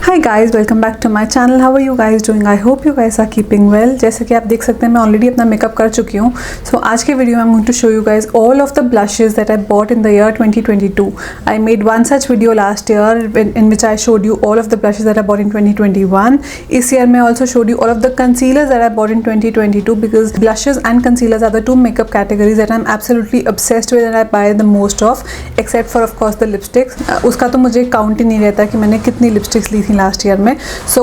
Hi guys, welcome back to my channel. How are you guys doing? I hope you guys are keeping well. जैसे कि आप देख सकते हैं मैं ऑलरेडी अपना मेकअप कर चुकी हूँ. So आज के वीडियो में I'm going to show you guys all of the blushes that I bought in the year 2022. I made one such video last year in which I showed you all of the blushes that I bought in 2021. इस year मैं also showed you all of the concealers that I bought in 2022 because blushes and concealers are the two makeup categories that I'm absolutely obsessed with and I buy the most of, except for of course the lipsticks. उसका तो मुझे count ही नहीं रहता कि मैंने कितनी lipsticks ली थी last year में. So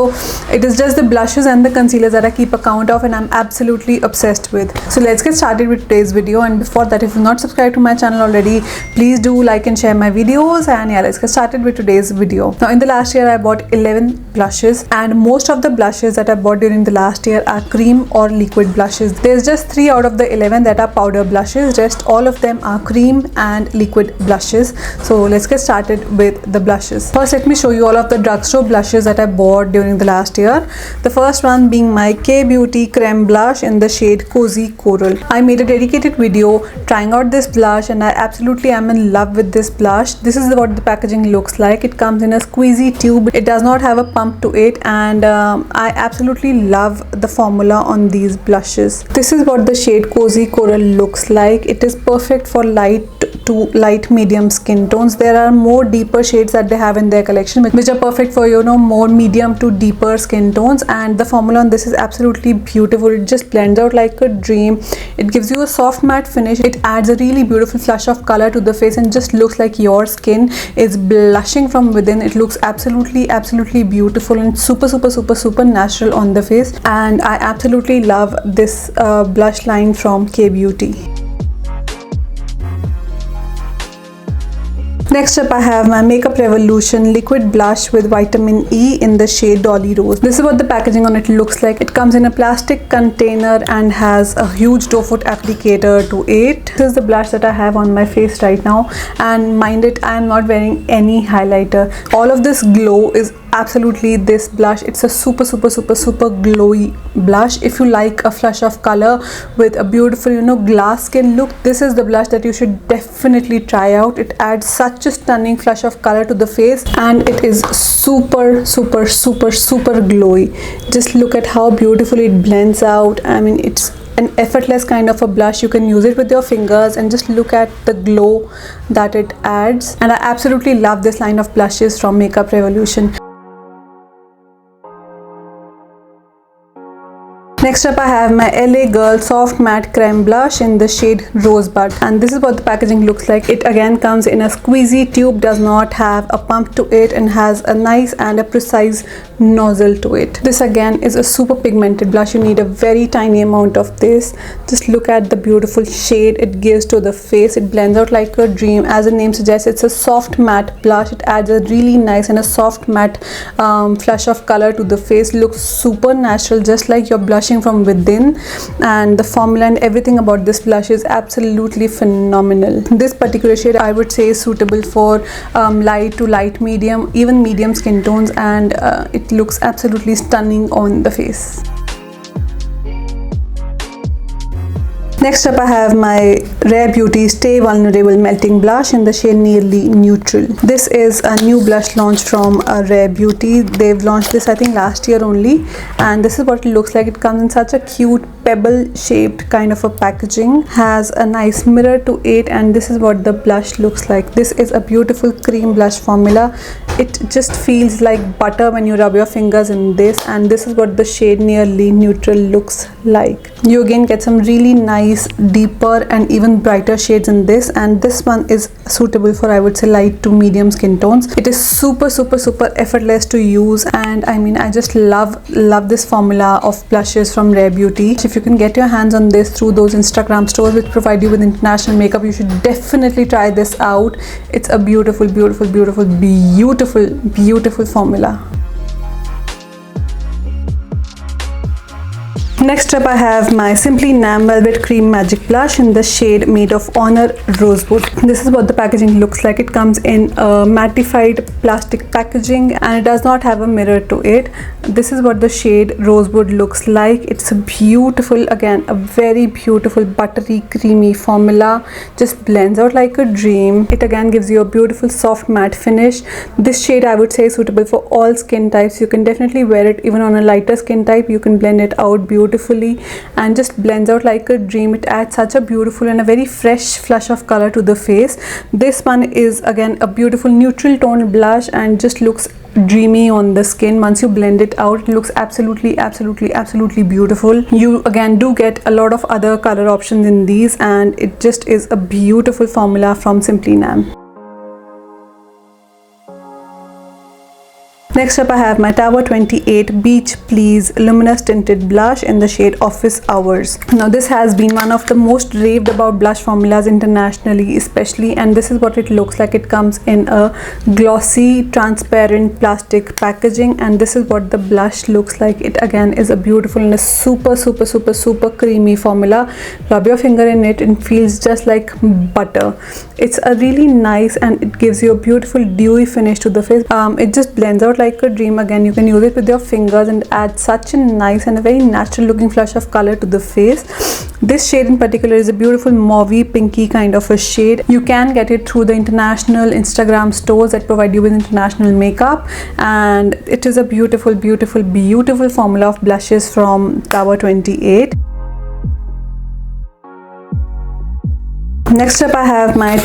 it is just the blushes and the concealers that I keep a count of and I'm absolutely obsessed with. So let's get started with today's video, and before that, if you're not subscribed to my channel already, please do like and share my videos. And yeah, let's get started with today's video. Now in the last year I bought 11 blushes, and most of the blushes that I bought during the last year are cream or liquid blushes. There's just 3 out of the 11 that are powder blushes. Rest all of them are cream and liquid blushes. So let's get started with the blushes. First, let me show you all of the drugstore blushes that I bought during the last year. The first one being my K-Beauty Crème blush in the shade Cosy Coral. I made a dedicated video trying out this blush and I absolutely am in love with this blush. This is what the packaging looks like. It comes in a squeezy tube. It does not have a pump to it, and I absolutely love the formula on these blushes. This is what the shade Cosy Coral looks like. It is perfect for light to light medium skin tones. There are more deeper shades that they have in their collection which are perfect for, you know, more medium to deeper skin tones, and the formula on this is absolutely beautiful. It just blends out like a dream. It gives you a soft matte finish. It adds a really beautiful flush of color to the face and just looks like your skin is blushing from within. It looks absolutely beautiful and super natural on the face, and I absolutely love this blush line from K-Beauty. Next up I have my Makeup Revolution liquid blush with vitamin E in the shade Dolly Rose. This is what the packaging on it looks like. It comes in a plastic container and has a huge doe foot applicator to it. This is the blush that I have on my face right now, and mind it, I am not wearing any highlighter. All of this glow is absolutely this blush. It's a super glowy blush. If you like a flush of color with a beautiful, you know, glass skin look, this is the blush that you should definitely try out. It adds such a stunning flush of color to the face and it is super glowy. Just look at how beautifully it blends out. I mean, it's an effortless kind of a blush. You can use it with your fingers and just look at the glow that it adds, and I absolutely love this line of blushes from Makeup Revolution. Next up I have my LA Girl Soft Matte Crème Blush in the shade Rosebud, and this is what the packaging looks like. It again comes in a squeezy tube, does not have a pump to it, and has a nice and a precise nozzle to it. This again is a super pigmented blush. You need a very tiny amount of this. Just look at the beautiful shade it gives to the face. It blends out like a dream. As the name suggests, it's a soft matte blush. It adds a really nice and a soft matte flush of color to the face. Looks super natural, just like you're blushing from within, and the formula and everything about this blush is absolutely phenomenal. This particular shade I would say is suitable for light to light medium, even medium skin tones, and it looks absolutely stunning on the face. Next up I have my Rare Beauty Stay Vulnerable Melting Blush in the shade Nearly Neutral. This is a new blush launch from Rare Beauty. They've launched this I think last year only, and this is what it looks like. It comes in such a cute pebble shaped kind of a packaging, has a nice mirror to it, and this is what the blush looks like. This is a beautiful cream blush formula. It just feels like butter when you rub your fingers in this, and this is what the shade Nearly Neutral looks like. You again get some really nice deeper and even brighter shades in this, and this one is suitable for I would say light to medium skin tones. It is super effortless to use, and I mean I just love this formula of blushes from Rare Beauty. If you can get your hands on this through those Instagram stores which provide you with international makeup, you should definitely try this out. It's a beautiful formula. Next up I have my Simply Nam Velvet Cream Magic Blush in the shade Maid of Honor Rosebud. This is what the packaging looks like. It comes in a mattified plastic packaging and it does not have a mirror to it. This is what the shade Rosebud looks like. It's a beautiful, again a very beautiful buttery creamy formula. Just blends out like a dream. It again gives you a beautiful soft matte finish. This shade I would say is suitable for all skin types. You can definitely wear it even on a lighter skin type. You can blend it out beautifully and just blends out like a dream. It adds such a beautiful and a very fresh flush of color to the face. This one is again a beautiful neutral tone blush and just looks dreamy on the skin. Once you blend it out, it looks absolutely beautiful. You again do get a lot of other color options in these and it just is a beautiful formula from Simply Nam. Next up I have my Tower 28 Beach Please Luminous Tinted Blush in the shade Office Hours. Now this has been one of the most raved about blush formulas internationally especially, and this is what it looks like. It comes in a glossy transparent plastic packaging and this is what the blush looks like. It again is a beautiful and a super creamy formula. Rub your finger in it and feels just like butter. It's a really nice and it gives you a beautiful dewy finish to the face. It just blends out like a dream. Again, you can use it with your fingers and add such a nice and a very natural looking flush of color to the face. This shade in particular is a beautiful mauvey pinky kind of a shade. You can get it through the international Instagram stores that provide you with international makeup, and it is a beautiful formula of blushes from Tower 28. Next up I have my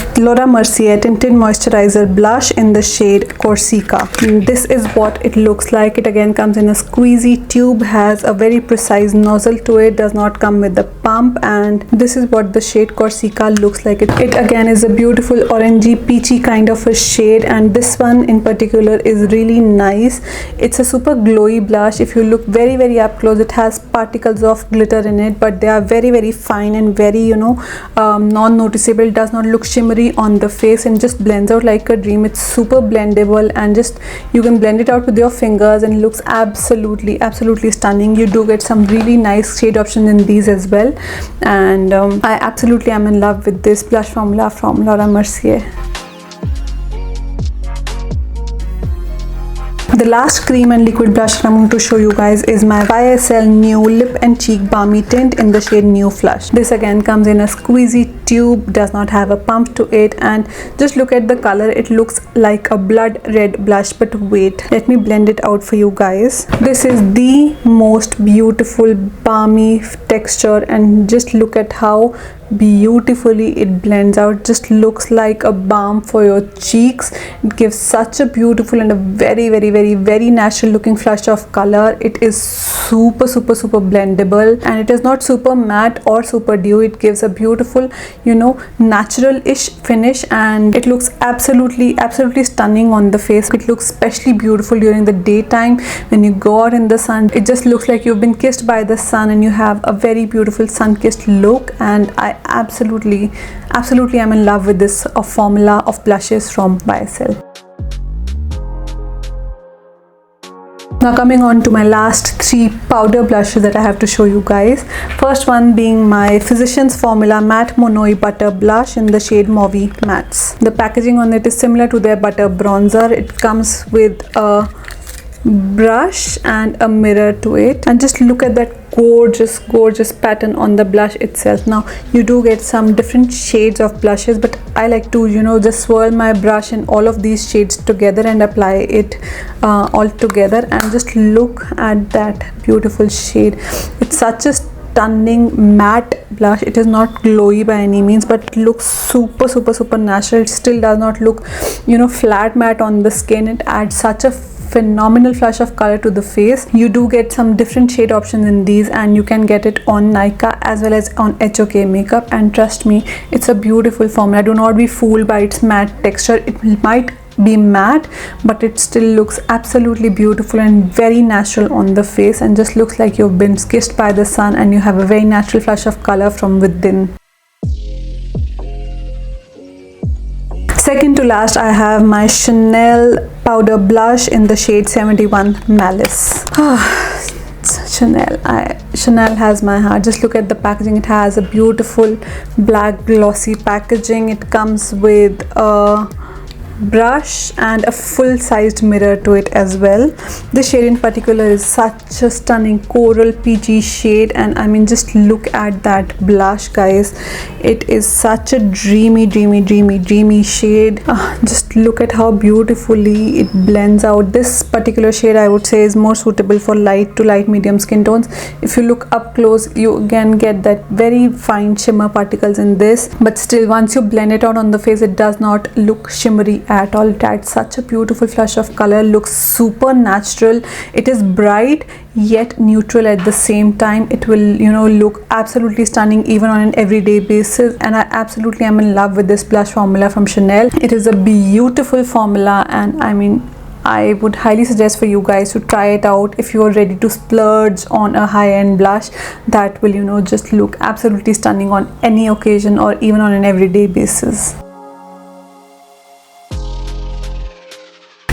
Mercier Tinted Moisturizer Blush in the shade Corsica. This is what it looks like. It again comes in a squeezy tube, has a very precise nozzle to it, does not come with the pump, and this is what the shade Corsica looks like. It again is a beautiful orangey peachy kind of a shade, and this one in particular is really nice. It's a super glowy blush. If you look very up close, it has particles of glitter in it, but they are very fine and very non-noticeable. It does not look shimmery on the face and just blends out like a dream. It's super blendable and just you can blend it out with your fingers and it looks absolutely stunning. You do get some really nice shade options in these as well, and I absolutely am in love with this blush formula from Laura Mercier. The last cream and liquid blush that I'm going to show you guys is my YSL New Lip and Cheek Balmy Tint in the shade New Flush. This again comes in a squeezy tube, does not have a pump to it, and just look at the color. It looks like a blood red blush, but wait, let me blend it out for you guys. This is the most beautiful balmy texture, and just look at how beautifully it blends out. Just looks like a balm for your cheeks. It gives such a beautiful and a very natural looking flush of color. It is super blendable, and it is not super matte or super dew. It gives a beautiful natural-ish finish, and it looks absolutely stunning on the face. It looks especially beautiful during the daytime when you go out in the sun. It just looks like you've been kissed by the sun and you have a very beautiful sun-kissed look, and I absolutely am in love with this formula of blushes from YSL. Now coming on to my last three powder blushes that I have to show you guys. First one being my Physicians Formula Matte Monoi Butter Blush in the shade Mauvy Mattes. The packaging on it is similar to their butter bronzer. It comes with a brush and a mirror to it, and just look at that gorgeous pattern on the blush itself. Now you do get some different shades of blushes, but I like to just swirl my brush in all of these shades together and apply it all together, and just look at that beautiful shade. It's such a stunning matte blush. It is not glowy by any means, but it looks super natural. It still does not look flat matte on the skin. It adds such a phenomenal flush of color to the face. You do get some different shade options in these, and you can get it on Nykaa as well as on HOK makeup, and trust me, it's a beautiful formula. Do not be fooled by its matte texture. It might be matte, but it still looks absolutely beautiful and very natural on the face, and just looks like you've been kissed by the sun and you have a very natural flush of color from within. Second to last, I have my Chanel powder blush in the shade 71 Malice. Chanel has my heart. Just look at the packaging. It has a beautiful black glossy packaging. It comes with a brush and a full-sized mirror to it as well. This shade in particular is such a stunning coral peachy shade, and I mean, just look at that blush, guys. It is such a dreamy shade. Just look at how beautifully it blends out. This particular shade, I would say, is more suitable for light to light medium skin tones. If you look up close, you again get that very fine shimmer particles in this, but still, once you blend it out on the face, it does not look shimmery at all. It adds such a beautiful flush of color, looks super natural. It is bright yet neutral at the same time. It will, you know, look absolutely stunning even on an everyday basis, and I absolutely am in love with this blush formula from Chanel. It is a beautiful formula, and I mean, I would highly suggest for you guys to try it out if you are ready to splurge on a high-end blush that will, you know, just look absolutely stunning on any occasion or even on an everyday basis.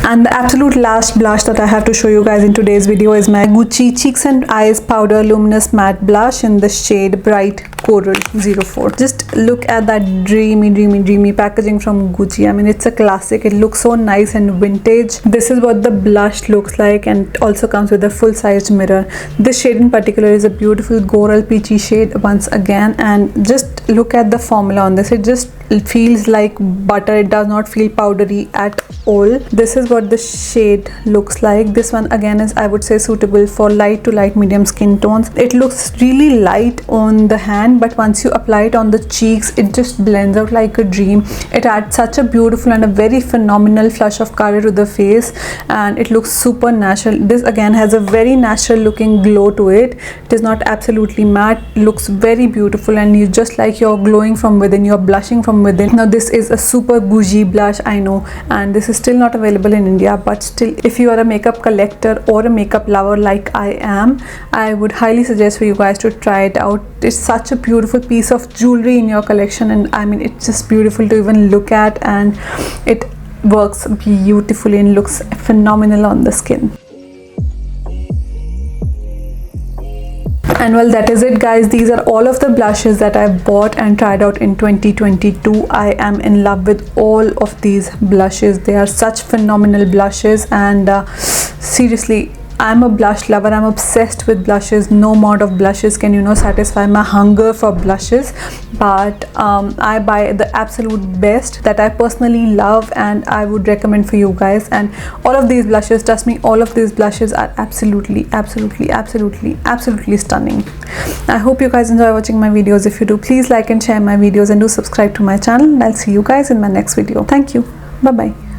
And the absolute last blush that I have to show you guys in today's video is my Gucci Cheeks and Eyes Powder Luminous Matte Blush in the shade Bright Coral 04. Just look at that dreamy packaging from Gucci. I mean, it's a classic. It looks so nice and vintage. This is what the blush looks like, and it also comes with a full-sized mirror. This shade in particular is a beautiful coral peachy shade once again, and just look at the formula on this. It just feels like butter. It does not feel powdery at all. This is what the shade looks like. This one again is, I would say, suitable for light to light medium skin tones. It looks really light on the hand, but once you apply it on the cheeks, it just blends out like a dream. It adds such a beautiful and a very phenomenal flush of color to the face, and it looks super natural. This again has a very natural looking glow to it. It is not absolutely matte. Looks very beautiful, and you just like you're glowing from within, you're blushing from within. Now this is a super bougie blush, I know, and this is still not available in India, but still, if you are a makeup collector or a makeup lover like I am, I would highly suggest for you guys to try it out. It's such a beautiful piece of jewelry in your collection, and I mean, it's just beautiful to even look at, and it works beautifully and looks phenomenal on the skin. And well, that is it, guys. These are all of the blushes that I've bought and tried out in 2022. I am in love with all of these blushes. They are such phenomenal blushes, and seriously, I'm a blush lover. I'm obsessed with blushes. No amount of blushes can, you know, satisfy my hunger for blushes, but I buy the absolute best that I personally love and I would recommend for you guys. And all of these blushes, trust me, all of these blushes are absolutely stunning. I hope you guys enjoy watching my videos. If you do, please like and share my videos, and do subscribe to my channel, and I'll see you guys in my next video. Thank you. Bye bye.